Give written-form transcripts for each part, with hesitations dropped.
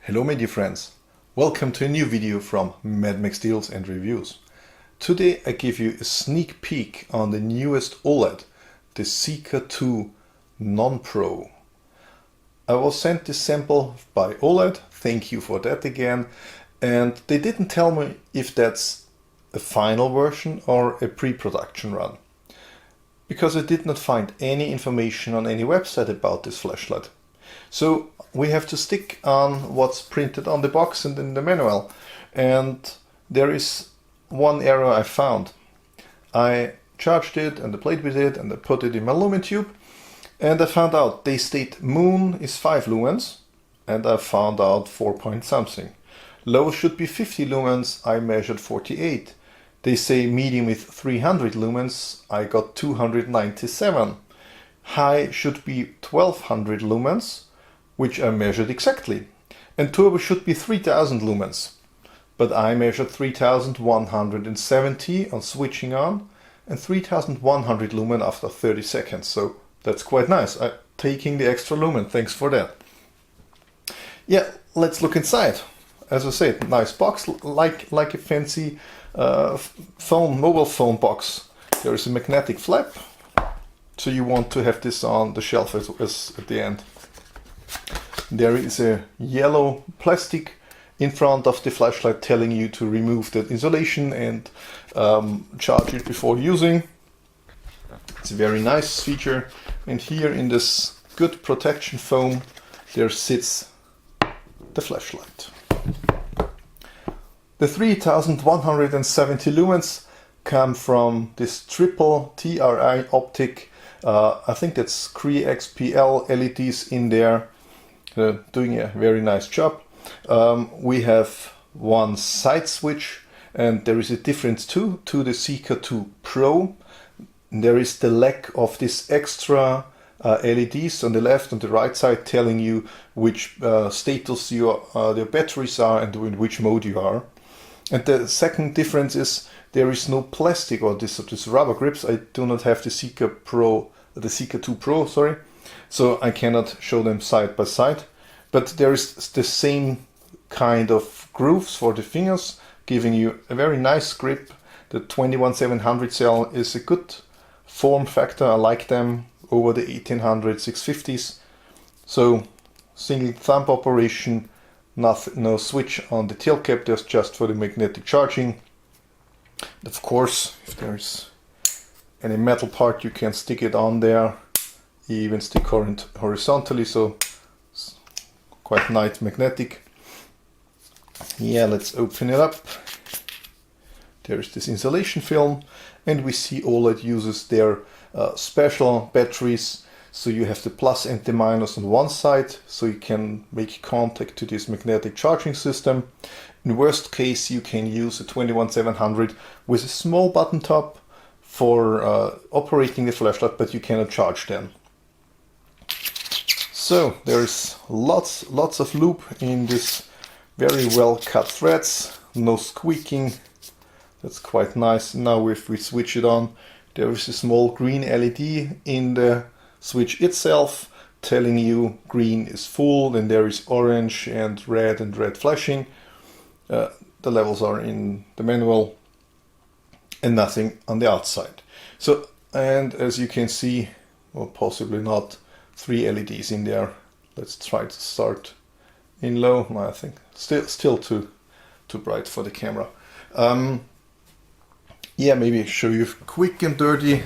Hello my dear friends, welcome to a new video from MadMax Deals and Reviews. Today I give you a sneak peek on the newest OLED, the Seeker 2 Non-Pro. I was sent this sample by OLED, thank you for that again, and they didn't tell me if that's a final version or a pre-production run, because I did not find any information on any website about this flashlight. So we have to stick on what's printed on the box and in the manual. And there is one error I found. I charged it and I played with it and I put it in my Lumen tube. And I found out they state moon is 5 lumens. And I found out 4 point something. Low should be 50 lumens. I measured 48. They say medium with 300 lumens. I got 297. High should be 1200 lumens, which I measured exactly. And turbo should be 3000 lumens. But I measured 3170 on switching on and 3100 lumen after 30 seconds. So that's quite nice. I'm taking the extra lumen. Thanks for that. Yeah, let's look inside. As I said, nice box, like a fancy mobile phone box. There is a magnetic flap. So you want to have this on the shelf as at the end. There is a yellow plastic in front of the flashlight telling you to remove the insulation and charge it before using. It's a very nice feature. And here in this good protection foam there sits the flashlight. The 3170 lumens come from this triple TRI optic. I think that's Cree XP-L LEDs in there, doing a very nice job. We have one side switch, and there is a difference too to the Seeker 2 Pro. There is the lack of this extra LEDs on the left and the right side telling you which status your batteries are and in which mode you are. And the second difference is there is no plastic or this rubber grips. I do not have the Seeker 2 Pro, sorry, so I cannot show them side by side. But there is the same kind of grooves for the fingers, giving you a very nice grip. The 21700 cell is a good form factor. I like them over the 1800 650s. So single thumb operation, no switch on the tail cap. There's just for the magnetic charging. Of course, if there's any metal part, you can stick it on there, even stick current horizontally, so it's quite nice magnetic. Yeah, let's open it up. There's this insulation film, and we see OLED uses their special batteries. So you have the plus and the minus on one side, so you can make contact to this magnetic charging system. In worst case, you can use a 21700 with a small button top for operating the flashlight, but you cannot charge them. So there's lots of loop in this very well cut threads, no squeaking. That's quite nice. Now if we switch it on, there is a small green LED in the switch itself telling you green is full, then there is orange and red flashing. The levels are in the manual and nothing on the outside. So, and as you can see, or possibly not, 3 LEDs in there. Let's try to start in low. No, I think still too bright for the camera. Yeah, maybe show you quick and dirty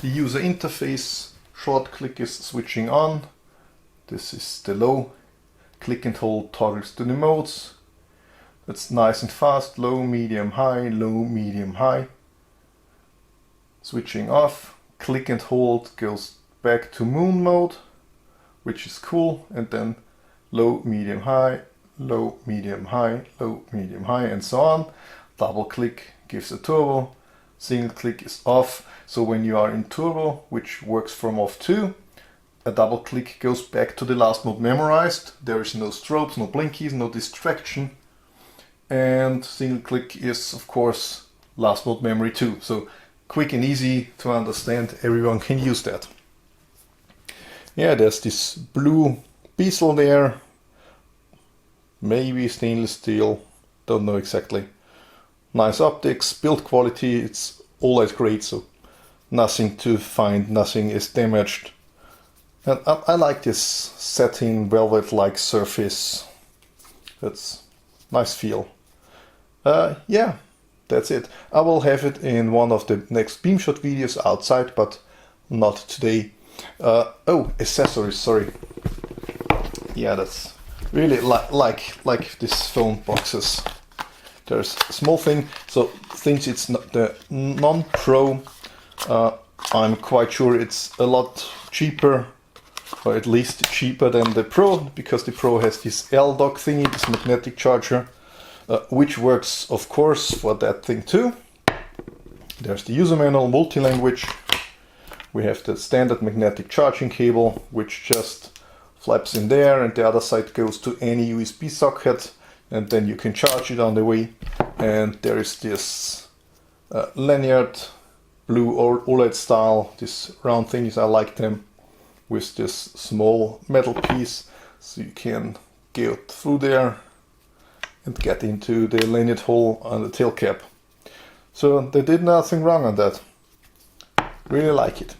the user interface. Short click is switching on. This is the low. Click and hold toggles to the modes. That's nice and fast. Low, medium, high, low, medium, high. Switching off. Click and hold goes back to moon mode, which is cool. And then low, medium, high, low, medium, high, low, medium, high, and so on. Double click gives a turbo. Single click is off. So when you are in turbo, which works from off too, a double click goes back to the last mode memorized. There is no strobes, no blinkies, no distraction. And single click is of course last mode memory too. So quick and easy to understand, everyone can use that. Yeah, there's this blue bezel there maybe stainless steel, don't know exactly. Nice optics, build quality, it's Olight grade, so nothing to find, nothing is damaged. And I like this satin velvet-like surface. That's nice feel. Yeah, that's it. I will have it in one of the next beam shot videos outside, but not today. Oh, accessories, sorry. Yeah, that's really like these phone boxes. There's a small thing, so since it's not the non-pro, I'm quite sure it's a lot cheaper, or at least cheaper than the Pro, because the Pro has this L-dock thingy, this magnetic charger, which works of course for that thing too. There's the user manual, multi-language. We have the standard magnetic charging cable, which just flaps in there, and the other side goes to any USB socket, and then you can charge it on the way. And there is this lanyard, blue or OLED style, these round things, I like them, with this small metal piece, so you can go through there and get into the lanyard hole on the tail cap. So they did nothing wrong on that. Really like it.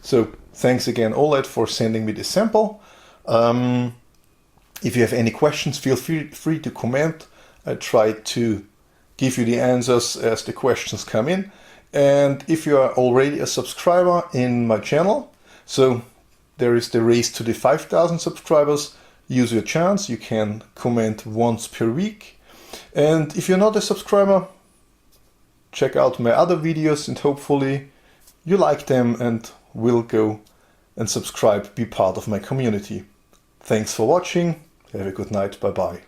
So thanks again Olight for sending me this sample. If you have any questions, feel free to comment. I try to give you the answers as the questions come in. And if you are already a subscriber in my channel, so there is the race to the 5,000 subscribers, use your chance, you can comment once per week. And if you're not a subscriber, check out my other videos and hopefully you like them and will go and subscribe, be part of my community. Thanks for watching, have a good night, bye bye.